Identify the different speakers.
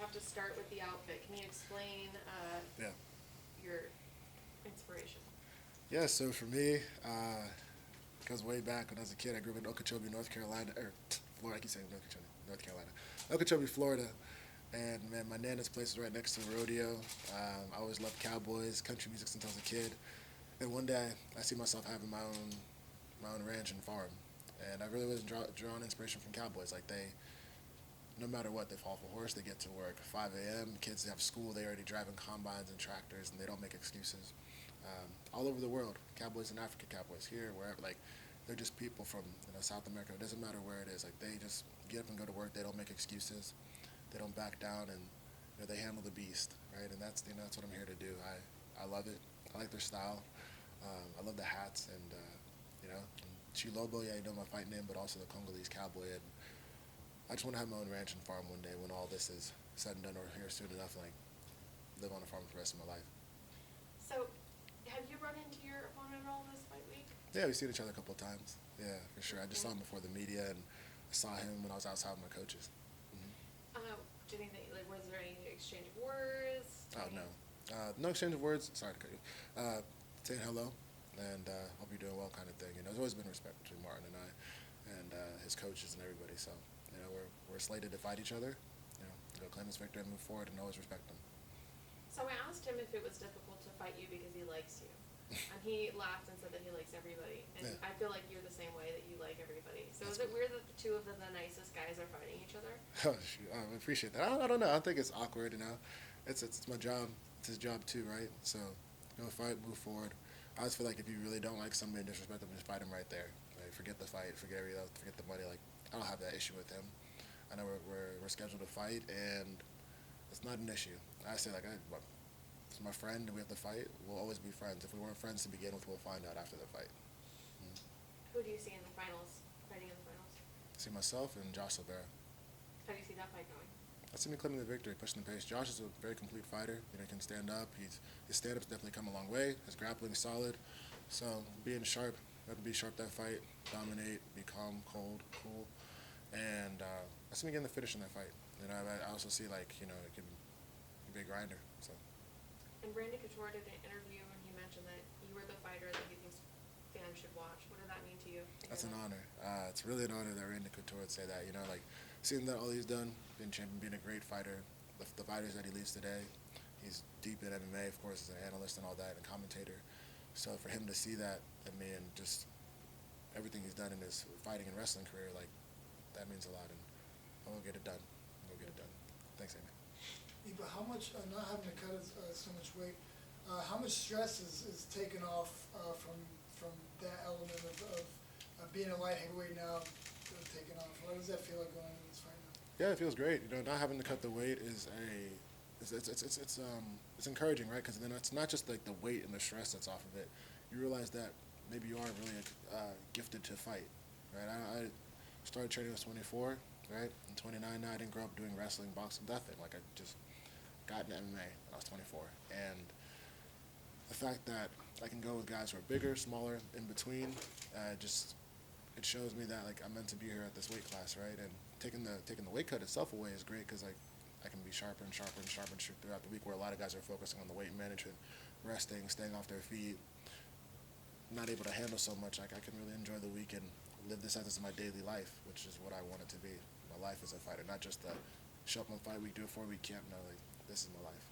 Speaker 1: have to start with the outfit. Can you explain
Speaker 2: Yeah.
Speaker 1: your inspiration?
Speaker 2: Yeah, so for me, goes way back when I was a kid. I grew up in Okeechobee, North Carolina, or Florida. I keep saying North Carolina. Okeechobee, Florida. And man, my nana's place is right next to a rodeo. I always loved cowboys, country music since I was a kid. And one day, I see myself having my own ranch and farm. And I really was drawing inspiration from cowboys. Like no matter what, they fall off a horse, they get to work 5 a.m. Kids have school, they already driving combines and tractors, and they don't make excuses. All over the world, cowboys in Africa, cowboys here, wherever, like they're just people from South America. It doesn't matter where it is. Like they just get up and go to work. They don't make excuses. They don't back down, and they handle the beast, right? And that's what I'm here to do. I love it. I like their style. I love the hats, and Chilobo, yeah, my fight name, but also the Congolese cowboy. And I just want to have my own ranch and farm one day when all this is said and done, or here soon enough, like live on a farm for the rest of my life.
Speaker 1: So, have you run into your opponent at all this fight week?
Speaker 2: Yeah, we've seen each other a couple of times. Yeah, for sure. I just saw him before the media, and I saw him when I was outside with my coaches.
Speaker 1: Do you think that, like, was there any exchange of words?
Speaker 2: Oh no, no exchange of words. Sorry to cut you. Saying hello, and hope you're doing well, kind of thing. There's always been respect between Martin and I, and his coaches and everybody. So we're slated to fight each other. Go claim this victory and move forward, and always respect them.
Speaker 1: So I asked him if it was difficult to fight you because he likes you. And he laughed and said that he likes everybody. And
Speaker 2: Yeah.
Speaker 1: I feel like you're the same way, that you like everybody. So is it weird that the two of the nicest guys are fighting each other?
Speaker 2: Oh, shoot. I appreciate that. I don't know. I think it's awkward, It's my job. It's his job too, right? So, fight, move forward. I just feel like if you really don't like somebody and disrespect them, just fight him right there. Like, forget the fight, forget everything else, forget the money. Like, I don't have that issue with him. I know we're scheduled to fight, and it's not an issue. I say, like, it's my friend, and we have to fight. We'll always be friends. If we weren't friends to begin with, we'll find out after the fight.
Speaker 1: Who do you see in the finals, fighting in the finals?
Speaker 2: See myself and Josh Silvera.
Speaker 1: How do you see that fight going?
Speaker 2: I see me claiming the victory, pushing the pace. Josh is a very complete fighter. He can stand up. His stand-up's definitely come a long way. His grappling's solid. So being sharp, have to be sharp that fight, dominate, be calm, cold, cool. And I see me getting the finish in that fight. I also see, it can be a grinder. So.
Speaker 1: And Randy Couture did an interview, and he mentioned that you were the fighter that he thinks fans should watch. What did that mean to you?
Speaker 2: That's an honor. It's really an honor that Randy Couture would say that. Seeing that all he's done, being champion, being a great fighter, the fighters that he leads today, he's deep in MMA, of course, as an analyst and all that, and commentator. So for him to see that in me and just everything he's done in his fighting and wrestling career, that means a lot, and I will get it done. Thanks, Amy.
Speaker 3: But how much, not having to cut so much weight, how much stress is taken off from that element of being a light heavyweight now, taken off? What does that feel like going into this fight now?
Speaker 2: Yeah, it feels great. Not having to cut the weight it's encouraging, right? Because then it's not just like the weight and the stress that's off of it. You realize that maybe you are really gifted to fight, right? I started training when I was 24, right? In 29 now, I didn't grow up doing wrestling, boxing, nothing. I just got into MMA when I was 24. And the fact that I can go with guys who are bigger, smaller, in between, it shows me that I'm meant to be here at this weight class, right? And taking the weight cut itself away is great because I can be sharper and sharper and sharper throughout the week, where a lot of guys are focusing on the weight management, resting, staying off their feet, not able to handle so much. I can really enjoy the week and live this as my daily life, which is what I want it to be. My life as a fighter, not just show up on fight week, do a 4-week camp. No, this is my life.